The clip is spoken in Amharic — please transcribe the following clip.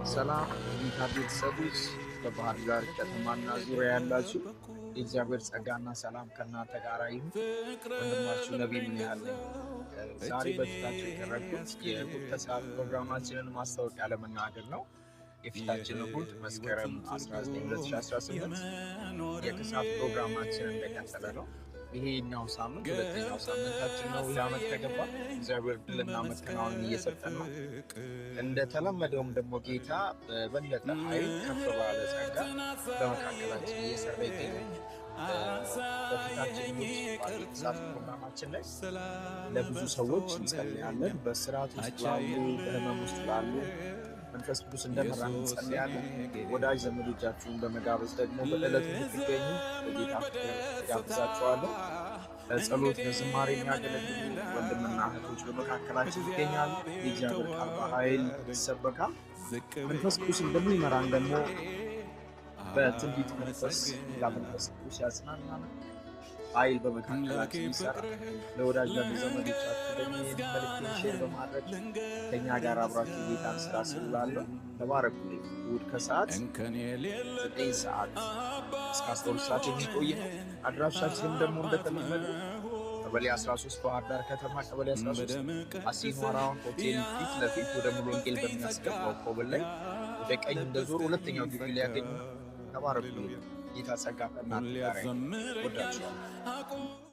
ሰላም የጌታ ቤተሰቦች በባህር ዳር ከተማና ዙሪያ ያላችሁ የእግዚአብሔር ጸጋና ሰላም ከእናንተ ጋር ይሁን። ወንድማችሁ ነቢይ ምን ያህል ነኝ። ዛሬ በፊታችሁ የቀረብኩት የእሁድ ከሰዓት ፕሮግራማችንን ማስታወቂያ ለመናገር ነው። የፊታችን እሁድ መስከረም 19 2018 የከሰዓት ፕሮግራማችንን እንደቀጠለ ነው። ይሄኛው ሳምንት ሁለተኛው ሳምንታችን ነው። የዓመት ከገባ እግዚአብሔር ድልና መከናወንን እየሰጠን ነው። እንደተለመደውም ደግሞ ጌታ በበለጠ ኃይል ከፍ ባለ ጸጋ በመካከላችን እየሰራ ይገኛል። በፊታችን የከሰዓት ፕሮግራማችን ላይ ለብዙ ሰዎች እንጸልያለን። በስርዓት ውስጥ ላሉ፣ በህመም ውስጥ ላሉ መንፈስ ቅዱስ እንደመራን እንጸልያለን። ወዳጅ ዘመዶቻችሁን በመጋበዝ ደግሞ በዕለቱ እንድትገኙ በጌታ ጋብዛችኋለሁ። ለጸሎት ለዝማሬ የሚያገለግሉ ወንድምና እህቶች በመካከላችን ይገኛሉ። የእግዚአብሔር ቃል በኃይል ይሰበካል። መንፈስ ቅዱስ እንደሚመራን ደግሞ በትንቢት መንፈስ መንፈስ ቅዱስ ያጽናናል። ኃይል በመካከላችን ይሰራል። ለወዳጅ ዘመዶቻችሁ ደግሞ ይህን መልእክት ሼር በማድረግ ከኛ ጋር አብራችሁ ጌታን ስራ ስላለሁ ተባረኩ። እሑድ ከሰዓት 9 ሰዓት እስከ 12 ሰዓት የሚቆይ ነው። አድራሻችንም ደግሞ እንደተለመደ ቀበሌ 13 ባህር ዳር ከተማ ቀበሌ 13 አሲኗራውን ሆቴል ፊት ለፊት ወደ ሙሉ ወንጌል በሚያስገባው ኮብል ላይ ወደ ቀኝ እንደዞር ሁለተኛው ግቢ ላይ ያገኙ። ተባረኩ። ጌታ ጸጋ ከእናንተ ጋር ይሁን። ወዳችኋለሁ።